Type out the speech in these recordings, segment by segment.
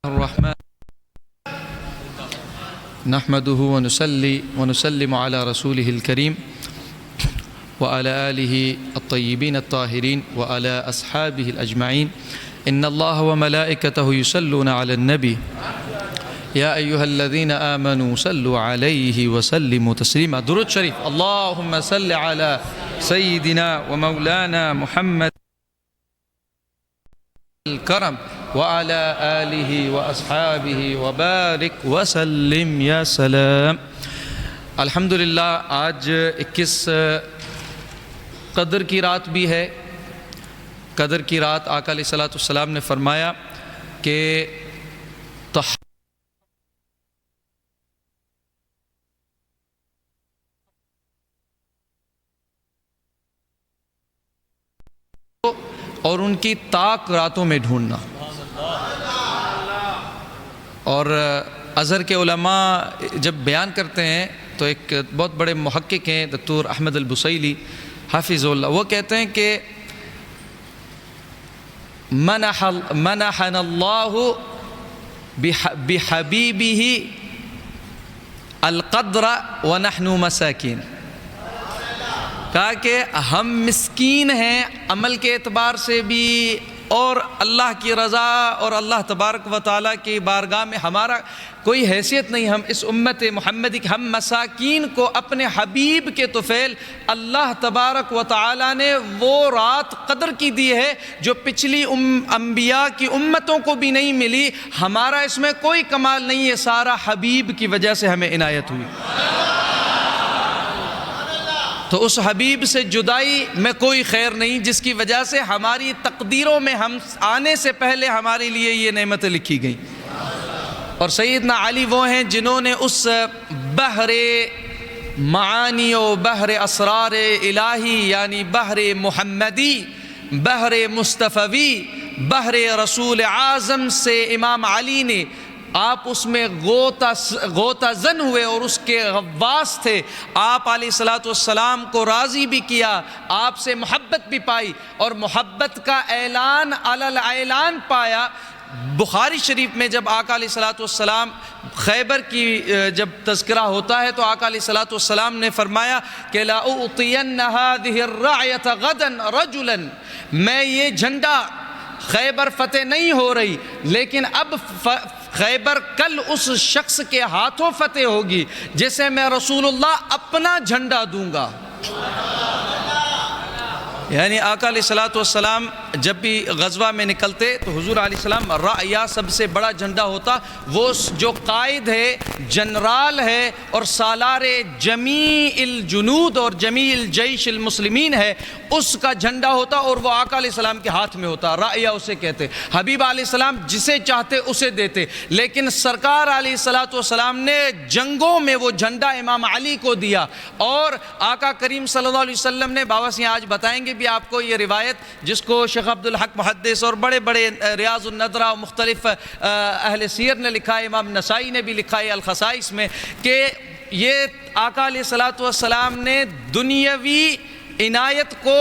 الرحمن نحمده ونصلي ونسلم على رسوله الكريم وعلى آله الطيبين الطاهرين وعلى أصحابه الأجمعين إن الله وملائكته يصلون على النبي يا أيها الذين آمنوا صلوا عليه وسلموا تسليما. درود شريف. اللهم صل على سيدنا ومولانا محمد الكرم وعلى آله وأصحابه وبارك وسلم يا سلام. الحمدللہ آج 21 قدر کی رات بھی ہے. قدر کی رات آقا علیہ الصلوۃ والسلام نے فرمایا کہ اور ان کی طاق راتوں میں ڈھونڈنا. اور ازہر کے علماء جب بیان کرتے ہیں تو ایک بہت بڑے محقق ہیں دکتور احمد البصیلی حافظ اللہ، وہ کہتے ہیں کہ منحنا اللہ بحبیبہ القدر ونحن مساکین. کہا کہ ہم مسکین ہیں عمل کے اعتبار سے بھی، اور اللہ کی رضا اور اللہ تبارک و تعالیٰ کی بارگاہ میں ہمارا کوئی حیثیت نہیں. ہم اس امت محمدی کے ہم مساکین کو اپنے حبیب کے طفیل اللہ تبارک و تعالیٰ نے وہ رات قدر کی دی ہے جو پچھلی انبیاء کی امتوں کو بھی نہیں ملی. ہمارا اس میں کوئی کمال نہیں ہے، سارا حبیب کی وجہ سے ہمیں عنایت ہوئی. تو اس حبیب سے جدائی میں کوئی خیر نہیں، جس کی وجہ سے ہماری تقدیروں میں ہم آنے سے پہلے ہمارے لیے یہ نعمتیں لکھی گئیں. اور سیدنا علی وہ ہیں جنہوں نے اس بحر معانی و بحر اسرار الہی یعنی بحر محمدی، بحر مصطفی، بحر رسول اعظم سے امام علی نے آپ اس میں غوطہ زن ہوئے اور اس کے غواص تھے. آپ علیہ الصلوۃ والسلام کو راضی بھی کیا، آپ سے محبت بھی پائی اور محبت کا اعلان علی الاعلان پایا. بخاری شریف میں جب آقا علیہ الصلوۃ والسلام خیبر کی جب تذکرہ ہوتا ہے تو آقا علیہ الصلوۃ والسلام نے فرمایا کہ لا اعطین هذه الرعیة غدا رجلا، میں یہ جھنڈا خیبر فتح نہیں ہو رہی لیکن اب خیبر کل اس شخص کے ہاتھوں فتح ہوگی جسے میں رسول اللہ اپنا جھنڈا دوں گا. یعنی آقا علیہ الصلوۃ والسلام جب بھی غزوہ میں نکلتے تو حضور علیہ السلام رعیہ سب سے بڑا جھنڈا ہوتا، وہ جو قائد ہے، جنرال ہے اور سالار جمیع الجنود اور جمیع الجیش المسلمین ہے، اس کا جھنڈا ہوتا اور وہ آقا علیہ السلام کے ہاتھ میں ہوتا. رعیہ اسے کہتے. حبیب علیہ السلام جسے چاہتے اسے دیتے، لیکن سرکار علیہ الصلوۃ والسلام نے جنگوں میں وہ جھنڈا امام علی کو دیا. اور آقا کریم صلی اللہ علیہ وسلم نے باوسی آج بتائیں گے بھی آپ کو یہ روایت، جس کو شیخ عبدالحق محدث اور بڑے بڑے ریاض الندرہ اور مختلف اہل سیر نے لکھا ہے، امام نسائی نے بھی لکھا ہے الخصائص میں، کہ یہ آقا علیہ الصلوۃ والسلام نے دنیاوی عنایت کو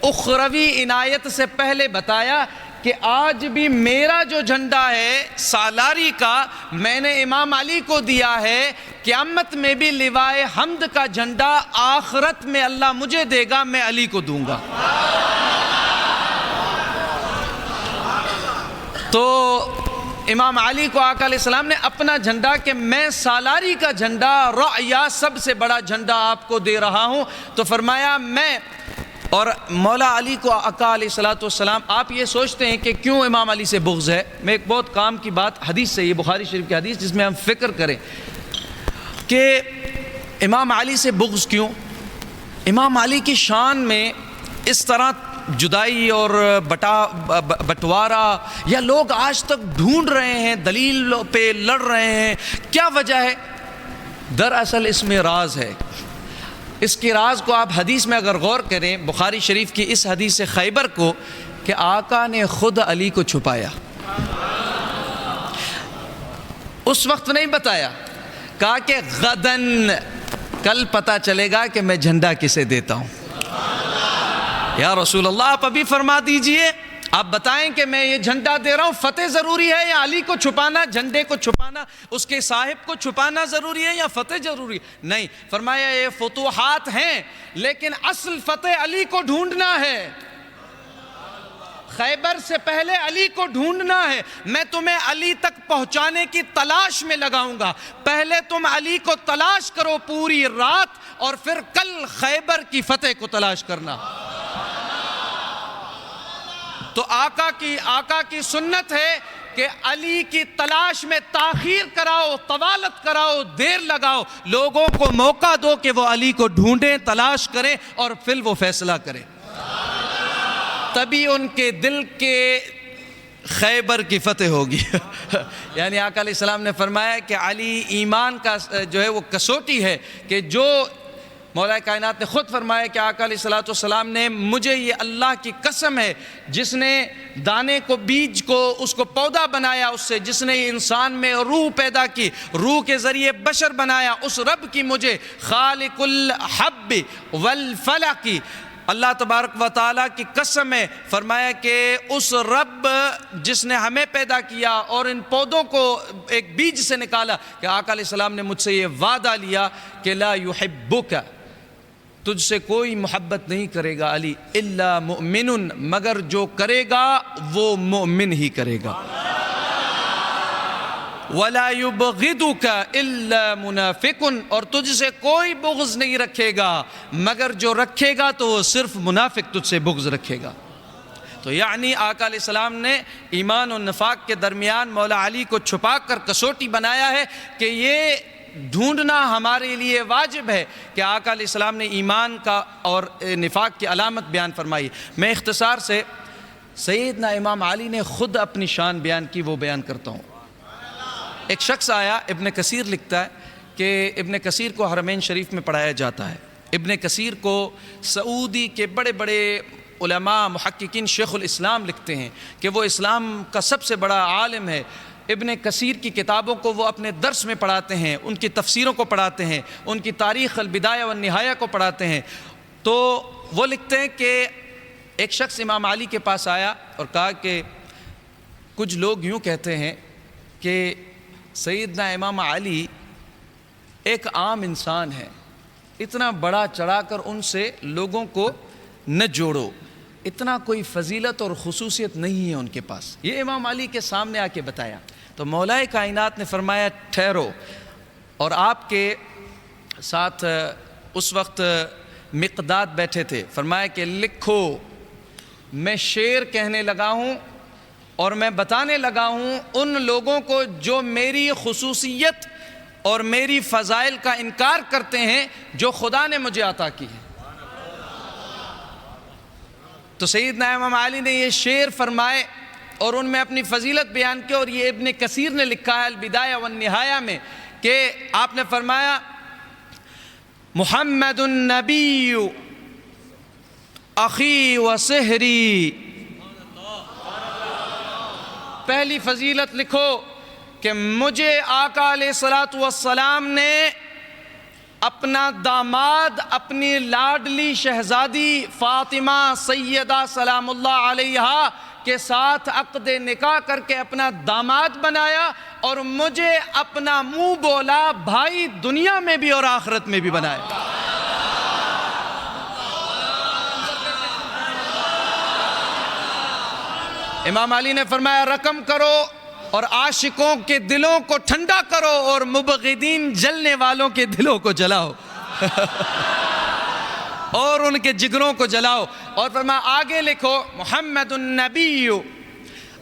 اخروی عنایت سے پہلے بتایا کہ آج بھی میرا جو جھنڈا ہے سالاری کا میں نے امام علی کو دیا ہے، قیامت میں بھی لوائے حمد کا جھنڈا آخرت میں اللہ مجھے دے گا، میں علی کو دوں گا. تو امام علی کو آقا علیہ السلام نے اپنا جھنڈا کہ میں سالاری کا جھنڈا رعیہ سب سے بڑا جھنڈا آپ کو دے رہا ہوں. تو فرمایا میں اور مولا علی کو آقا علیہ الصلوۃ والسلام. آپ یہ سوچتے ہیں کہ کیوں امام علی سے بغض ہے؟ میں ایک بہت کام کی بات حدیث سے، یہ بخاری شریف کی حدیث جس میں ہم فکر کریں کہ امام علی سے بغض کیوں. امام علی کی شان میں اس طرح جدائی اور بٹوارا یا لوگ آج تک ڈھونڈ رہے ہیں، دلیل پہ لڑ رہے ہیں، کیا وجہ ہے؟ دراصل اس میں راز ہے. اس کے راز کو آپ حدیث میں اگر غور کریں، بخاری شریف کی اس حدیث خیبر کو، کہ آقا نے خود علی کو چھپایا. اس وقت نہیں بتایا، کہا کہ غدن، کل پتہ چلے گا کہ میں جھنڈا کسے دیتا ہوں. یا رسول اللہ آپ ابھی فرما دیجئے. آپ بتائیں کہ میں یہ جھنڈا دے رہا ہوں، فتح ضروری ہے یا علی کو چھپانا، جھنڈے کو چھپانا، اس کے صاحب کو چھپانا ضروری ہے یا فتح ضروری ہے؟ نہیں، فرمایا یہ فتوحات ہیں لیکن اصل فتح علی کو ڈھونڈنا ہے، خیبر سے پہلے علی کو ڈھونڈنا ہے۔ میں تمہیں علی تک پہنچانے کی تلاش میں لگاؤں گا، پہلے تم علی کو تلاش کرو پوری رات، اور پھر کل خیبر کی فتح کو تلاش کرنا۔ تو آقا کی سنت ہے کہ علی کی تلاش میں تاخیر کراؤ، طوالت کراؤ، دیر لگاؤ، لوگوں کو موقع دو کہ وہ علی کو ڈھونڈیں، تلاش کریں اور پھر وہ فیصلہ کریں، تبھی ان کے دل کے خیبر کی فتح ہوگی۔ یعنی آقا علیہ السلام نے فرمایا کہ علی ایمان کا جو ہے وہ کسوٹی ہے، کہ جو مولا کائنات نے خود فرمایا کہ آقا علیہ السلام نے مجھے یہ اللہ کی قسم ہے جس نے دانے کو، بیج کو، اس کو پودا بنایا، اس سے جس نے انسان میں روح پیدا کی، روح کے ذریعے بشر بنایا، اس رب کی مجھے خالق الحب والفلق کی، اللہ تبارک و تعالیٰ کی قسم ہے، فرمایا کہ اس رب جس نے ہمیں پیدا کیا اور ان پودوں کو ایک بیج سے نکالا، کہ آقا علیہ السلام نے مجھ سے یہ وعدہ لیا کہ لا یحبک، تجھ سے کوئی محبت نہیں کرے گا علی الا مؤمن، مگر جو کرے گا وہ مومن ہی کرے گا، وَلَا يُبْغِضُكَ إِلَّا مُنَافِقٌ، اور تجھ سے کوئی بغض نہیں رکھے گا مگر جو رکھے گا تو وہ صرف منافق تجھ سے بغض رکھے گا۔ تو یعنی آقا علیہ السلام نے ایمان و نفاق کے درمیان مولا علی کو چھپا کر کسوٹی بنایا ہے کہ یہ ڈھونڈنا ہمارے لیے واجب ہے کہ آقا علیہ السلام نے ایمان کا اور نفاق کی علامت بیان فرمائی۔ میں اختصار سے سیدنا امام علی نے خود اپنی شان بیان کی، وہ بیان کرتا ہوں۔ ایک شخص آیا، ابن کثیر لکھتا ہے کہ ابن کثیر کو حرمین شریف میں پڑھایا جاتا ہے۔ ابن کثیر کو سعودی کے بڑے بڑے علماء محققین شیخ الاسلام لکھتے ہیں کہ وہ اسلام کا سب سے بڑا عالم ہے۔ ابن کثیر کی کتابوں کو وہ اپنے درس میں پڑھاتے ہیں، ان کی تفسیروں کو پڑھاتے ہیں، ان کی تاریخ البدایہ والنہایہ کو پڑھاتے ہیں۔ تو وہ لکھتے ہیں کہ ایک شخص امام علی کے پاس آیا اور کہا کہ کچھ لوگ یوں کہتے ہیں کہ سیدنا امام علی ایک عام انسان ہے، اتنا بڑا چڑھا کر ان سے لوگوں کو نہ جوڑو، اتنا کوئی فضیلت اور خصوصیت نہیں ہے ان کے پاس۔ یہ امام علی کے سامنے آ کے بتایا تو مولا کائنات نے فرمایا ٹھہرو، اور آپ کے ساتھ اس وقت مقداد بیٹھے تھے، فرمایا کہ لکھو، میں شعر کہنے لگا ہوں اور میں بتانے لگا ہوں ان لوگوں کو جو میری خصوصیت اور میری فضائل کا انکار کرتے ہیں جو خدا نے مجھے عطا کی ہے۔ تو سیدنا امام علی نے یہ شعر فرمائے اور ان میں اپنی فضیلت بیان کی، اور یہ ابن کثیر نے لکھا ہے البدایہ والنہایہ میں کہ آپ نے فرمایا محمد النبی اخی و سحری، پہلی فضیلت لکھو کہ مجھے آقا علیہ السلام نے اپنا داماد، اپنی لاڈلی شہزادی فاطمہ سیدہ سلام اللہ علیہا کے ساتھ عقد نکاح کر کے اپنا داماد بنایا، اور مجھے اپنا منہ بولا بھائی دنیا میں بھی اور آخرت میں بھی بنایا۔ امام علی نے فرمایا رقم کرو اور عاشقوں کے دلوں کو ٹھنڈا کرو اور مبغضین جلنے والوں کے دلوں کو جلاؤ اور ان کے جگروں کو جلاؤ۔ اور فرمایا آگے لکھو محمد النبی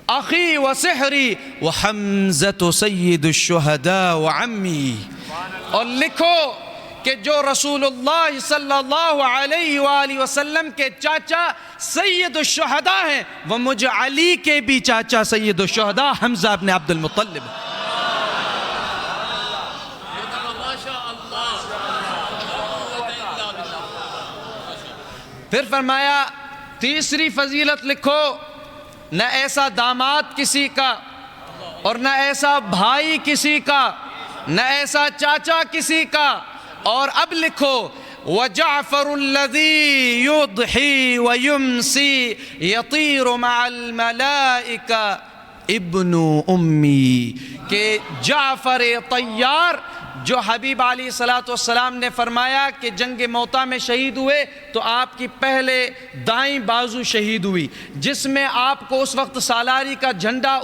اخی و سحری و حمزہ سید الشہداء و عمی، اور لکھو کہ جو رسول اللہ صلی اللہ علیہ وآلہ وسلم کے چاچا سید الشہداء ہیں وہ مجھ علی کے بھی چاچا سید الشہداء حمزہ بن عبد المطلب۔ پھر فرمایا تیسری فضیلت لکھو، نہ ایسا داماد کسی کا اور نہ ایسا بھائی کسی کا، نہ ایسا چاچا کسی کا، اور اب لکھو وجعفر الذی یضحی ویمسی یطیر مع الملائکہ ابن امی، کہ جعفر طیار جو حبیب علیہ السلام نے فرمایا کہ جنگ موتا میں شہید ہوئے تو آپ کی پہلے دائیں بازو شہید ہوئی، جس میں آپ کو اس وقت سالاری کا جھنڈا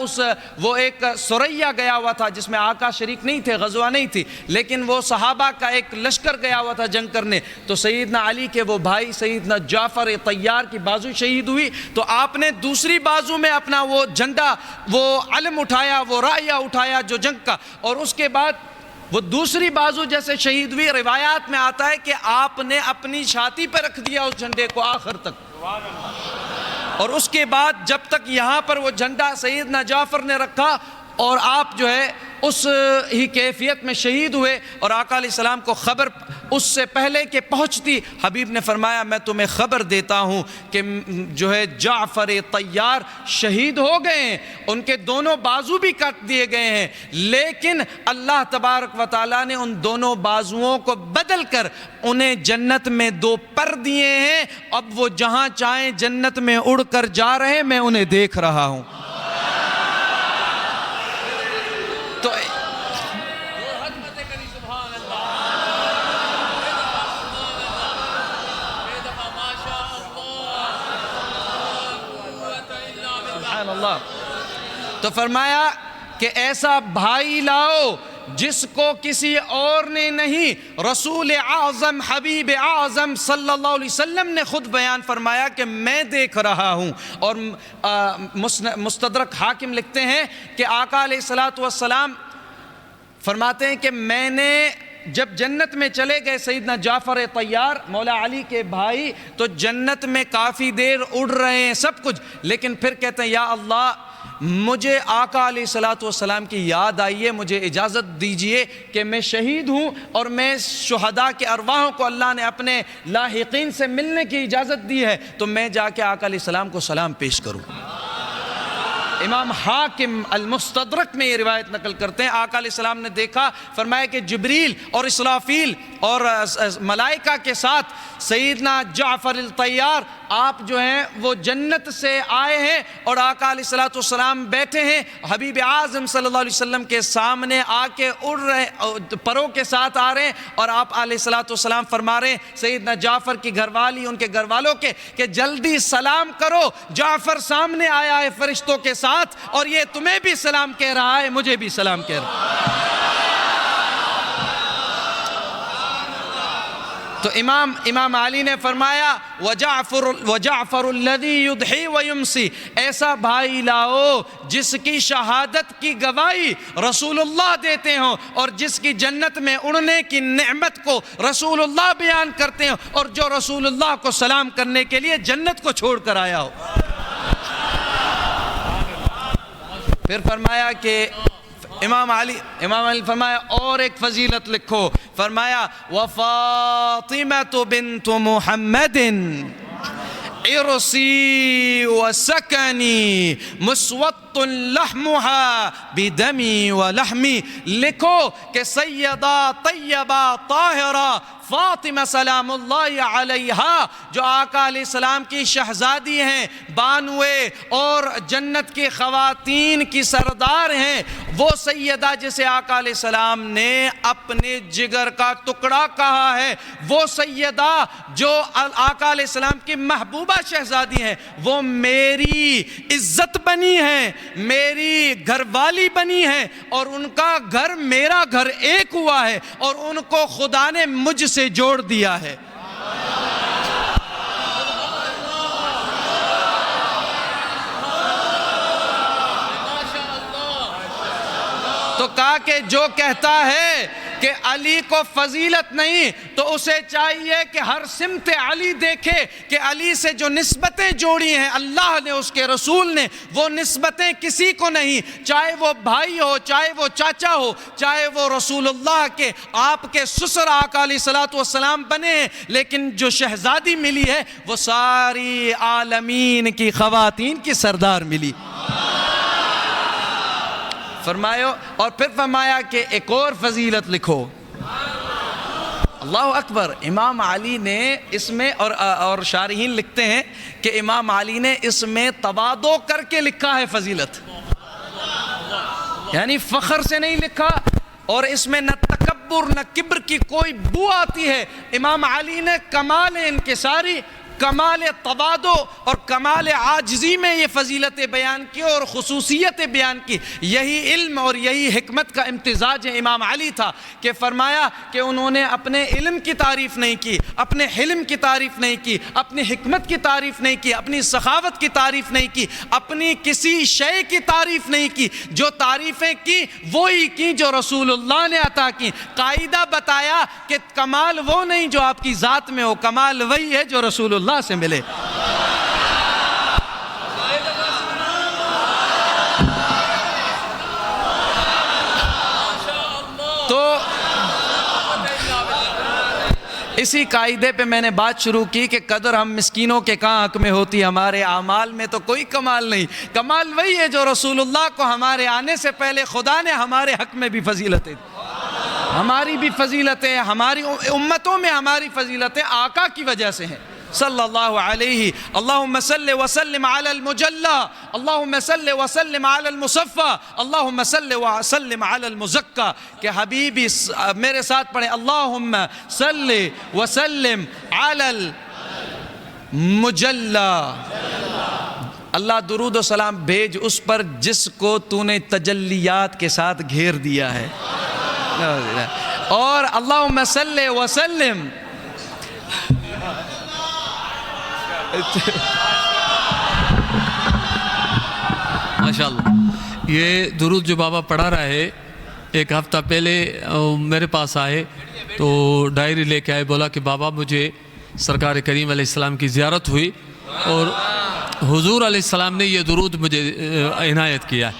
وہ ایک سریا گیا ہوا تھا، جس میں آقا شریک نہیں تھے، غزوہ نہیں تھی، لیکن وہ صحابہ کا ایک لشکر گیا ہوا تھا جنگ کرنے، تو سیدنا علی کے وہ بھائی سیدنا جعفر طیار کی بازو شہید ہوئی، تو آپ نے دوسری بازو میں اپنا وہ جھنڈا، وہ علم اٹھایا، وہ رایا اٹھایا جو جنگ کا، اور اس کے بعد وہ دوسری بازو جیسے شہید ہوئی، روایات میں آتا ہے کہ آپ نے اپنی چھاتی پہ رکھ دیا اس جھنڈے کو آخر تک، اور اس کے بعد جب تک یہاں پر وہ جھنڈا سیدنا جعفر نے رکھا اور آپ جو ہے اس ہی کیفیت میں شہید ہوئے، اور آقا علیہ السلام کو خبر اس سے پہلے کہ پہنچتی، حبیب نے فرمایا میں تمہیں خبر دیتا ہوں کہ جو ہے جعفر طیار شہید ہو گئے ہیں، ان کے دونوں بازو بھی کٹ دیے گئے ہیں، لیکن اللہ تبارک و تعالیٰ نے ان دونوں بازوؤں کو بدل کر انہیں جنت میں 2 پر دیے ہیں، اب وہ جہاں چاہیں جنت میں اڑ کر جا رہے ہیں، میں انہیں دیکھ رہا ہوں۔ تو سبحان اللہ، تو فرمایا کہ ایسا بھائی لاؤ جس کو کسی اور نے نہیں، رسول اعظم حبیب اعظم صلی اللہ علیہ وسلم نے خود بیان فرمایا کہ میں دیکھ رہا ہوں۔ اور مستدرک حاکم لکھتے ہیں کہ آقا علیہ السلام فرماتے ہیں کہ میں نے جب جنت میں چلے گئے سیدنا جعفر طیار مولا علی کے بھائی، تو جنت میں کافی دیر اڑ رہے ہیں سب کچھ، لیکن پھر کہتے ہیں یا اللہ مجھے آقا علیہ السلام کی یاد آئی ہے، مجھے اجازت دیجئے کہ میں شہید ہوں اور میں شہداء کے ارواحوں کو اللہ نے اپنے لاحقین سے ملنے کی اجازت دی ہے، تو میں جا کے آقا علیہ السلام کو سلام پیش کروں۔ امام حاکم المستدرک میں یہ روایت نقل کرتے ہیں، آقا علیہ السلام نے دیکھا، فرمایا کہ جبریل اور اسرافیل اور ملائکہ کے ساتھ سیدنا جعفر الطیار آپ جو ہیں وہ جنت سے آئے ہیں، اور آقا علیہ السلام بیٹھے ہیں، حبیب اعظم صلی اللہ علیہ وسلم کے سامنے آ کے اڑ رہے، پروں کے ساتھ آ رہے ہیں، اور آپ علیہ السلام فرما رہے ہیں سیدنا جعفر کی گھر والی ان کے گھر والوں کے کہ جلدی سلام کرو، جعفر سامنے آیا ہے فرشتوں کے ساتھ، اور یہ تمہیں بھی سلام کہہ رہا ہے، مجھے بھی سلام کہہ رہا ہے۔ تو امام علی نے فرمایا وجعفر الذی یضحی ویمسی، ایسا بھائی لاؤ جس کی شہادت کی گواہی رسول اللہ دیتے ہوں، اور جس کی جنت میں اڑنے کی نعمت کو رسول اللہ بیان کرتے ہوں، اور جو رسول اللہ کو سلام کرنے کے لیے جنت کو چھوڑ کر آیا ہو۔ پھر فرمایا کہ امام علی فرمایا اور ایک فضیلت لکھو، فرمایا وَفَاطِمَةُ بِنْتُ مُحَمَّدٍ عرسی وسکنی مسوط لحمها بدمی ولحمی، لکھو کہ سیدہ طیبہ طاہرہ فاطمہ سلام اللہ علیہا جو آقا علیہ السلام کی شہزادی ہیں، بانوے اور جنت کی خواتین کی سردار ہیں، وہ سیدہ جسے آقا علیہ السلام نے اپنے جگر کا ٹکڑا کہا ہے، وہ سیدہ جو آقا علیہ السلام کی محبوبہ شہزادی ہیں، وہ میری عزت بنی ہیں، میری گھر والی بنی ہیں، اور ان کا گھر میرا گھر ایک ہوا ہے، اور ان کو خدا نے مجھ سے جوڑ دیا ہے۔ تو کہا کہ جو کہتا ہے کہ علی کو فضیلت نہیں، تو اسے چاہیے کہ ہر سمت علی دیکھے کہ علی سے جو نسبتیں جوڑی ہیں اللہ نے، اس کے رسول نے، وہ نسبتیں کسی کو نہیں، چاہے وہ بھائی ہو، چاہے وہ چاچا ہو، چاہے وہ رسول اللہ کے آپ کے سسر آقا علیہ السلام بنے ہیں، لیکن جو شہزادی ملی ہے وہ ساری عالمین کی خواتین کی سردار ملی۔ فرمایا اور پھر فرمایا کہ ایک اور فضیلت لکھو، اللہ اکبر. امام علی نے اس میں اور شارحین لکھتے ہیں کہ امام علی نے اس میں تواضع کر کے لکھا ہے فضیلت، یعنی فخر سے نہیں لکھا، اور اس میں نہ تکبر نہ کبر کی کوئی بو آتی ہے. امام علی نے کمال انکساری، کمال تواضع اور کمال عاجزی میں یہ فضیلتیں بیان کی اور خصوصیتیں بیان کی. یہی علم اور یہی حکمت کا امتزاج امام علی تھا کہ فرمایا کہ انہوں نے اپنے علم کی تعریف نہیں کی، اپنے حلم کی تعریف نہیں کی، اپنی حکمت کی تعریف نہیں کی، اپنی سخاوت کی تعریف نہیں کی، اپنی کسی شے کی تعریف نہیں کی. جو تعریفیں کی وہی کی جو رسول اللہ نے عطا کی. قاعدہ بتایا کہ کمال وہ نہیں جو آپ کی ذات میں ہو، کمال وہی ہے جو رسول اللہ سے ملے. تو اسی قاعدے پہ میں نے بات شروع کی کہ قدر ہم مسکینوں کے کہاں حق میں ہوتی، ہمارے اعمال میں تو کوئی کمال نہیں. کمال وہی ہے جو رسول اللہ کو ہمارے آنے سے پہلے خدا نے ہمارے حق میں بھی فضیلتیں، ہماری بھی فضیلتیں، ہماری امتوں میں ہماری فضیلتیں آقا کی وجہ سے ہیں صلی اللہ علیہ. اللہم صل وسلم علی المجلی، اللہم صل وسلم علی المصفى، اللہم صل وسلم علی المزکی. کہ حبیبی میرے ساتھ پڑھیں، اللہم صل وسلم علی المجلی. اللہ درود و سلام بھیج اس پر جس کو تو نے تجلیات کے ساتھ گھیر دیا ہے. اور اللہم صل وسلم ماشاءاللہ. یہ درود جو بابا پڑھا رہا ہے، ایک ہفتہ پہلے میرے پاس آئے تو ڈائری لے کے آئے، بولا کہ بابا مجھے سرکار کریم علیہ السلام کی زیارت ہوئی اور حضور علیہ السلام نے یہ درود مجھے عنایت کیا ہے.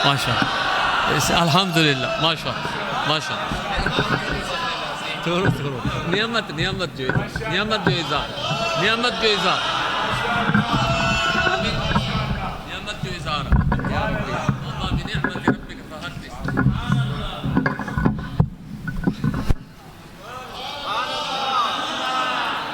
ماشاءاللہ، الحمدللہ، ماشاءاللہ ماشاءاللہ. نعمت نعمت جو نعمت جو اظہار، نعمت جو اظہار، نعمت جو اظہار. اللہ بنعمت ربک فحدث.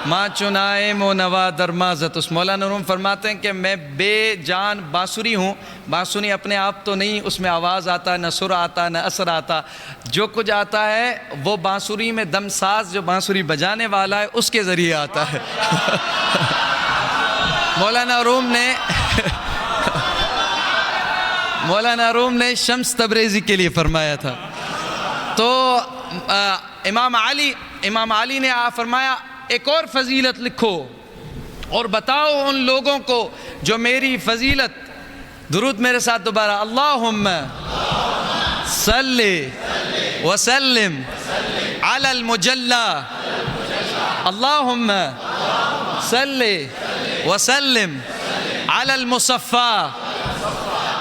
ماں چنائم و نوا درمازت. اس مولانا روم فرماتے ہیں کہ میں بے جان بانسری ہوں. بانسری اپنے آپ تو نہیں، اس میں آواز آتا، نہ سر آتا، نہ اثر آتا. جو کچھ آتا ہے وہ بانسری میں دم ساز جو بانسری بجانے والا ہے اس کے ذریعے آتا ہے. مولانا روم نے شمس تبریزی کے لیے فرمایا تھا. تو امام علی نے فرمایا ایک اور فضیلت لکھو اور بتاؤ ان لوگوں کو جو میری فضیلت. درود میرے ساتھ دوبارہ، اللہم صلی وسلم علی المجلی، اللہم صلی وسلم علی المصفى،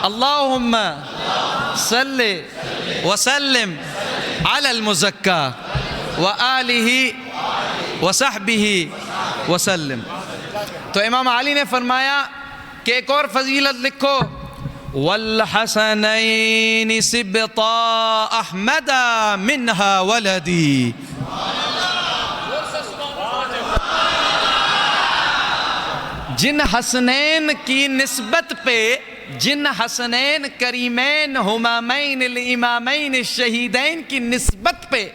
اللہم صلی وسلم علی المزکی وآلہ وصحبہ وسلم. تو امام علی نے فرمایا کہ ایک اور فضیلت لکھو، والحسنین سبطا احمد منہا ولدی. جن حسنین کی نسبت پہ، جن حسنین کریمین ہمامین الامامین الشہیدین کی نسبت پہ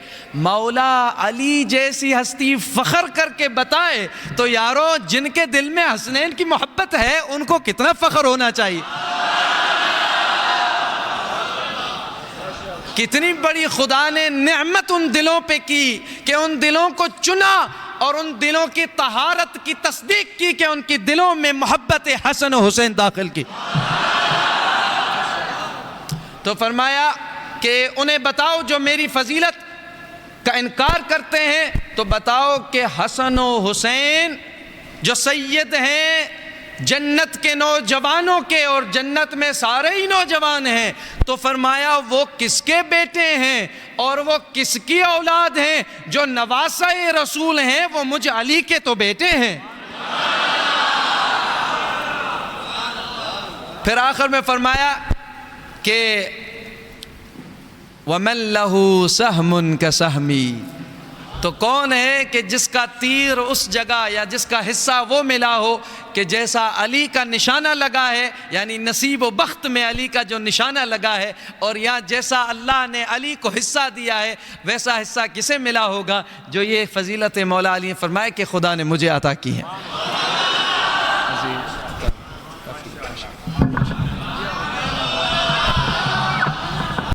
مولا علی جیسی ہستی فخر کر کے بتائے تو یارو جن کے دل میں حسنین کی محبت ہے ان کو کتنا فخر ہونا چاہیے. کتنی بڑی خدا نے نعمت ان دلوں پہ کی کہ ان دلوں کو چنا اور ان دلوں کی طہارت کی تصدیق کی کہ ان کی دلوں میں محبت حسن و حسین داخل کی. تو فرمایا کہ انہیں بتاؤ جو میری فضیلت کا انکار کرتے ہیں تو بتاؤ کہ حسن و حسین جو سید ہیں جنت کے نوجوانوں کے، اور جنت میں سارے ہی نوجوان ہیں، تو فرمایا وہ کس کے بیٹے ہیں اور وہ کس کی اولاد ہیں؟ جو نواسہ رسول ہیں وہ مجھ علی کے تو بیٹے ہیں. پھر آخر میں فرمایا کہ وَمَن لَهُ سَهْمٌ كَسَهْمِي، تو کون ہے کہ جس کا تیر اس جگہ یا جس کا حصہ وہ ملا ہو کہ جیسا علی کا نشانہ لگا ہے، یعنی نصیب و بخت میں علی کا جو نشانہ لگا ہے، اور یا جیسا اللہ نے علی کو حصہ دیا ہے ویسا حصہ کسے ملا ہوگا؟ جو یہ فضیلت مولا علی نے فرمایا کہ خدا نے مجھے عطا کی ہے۔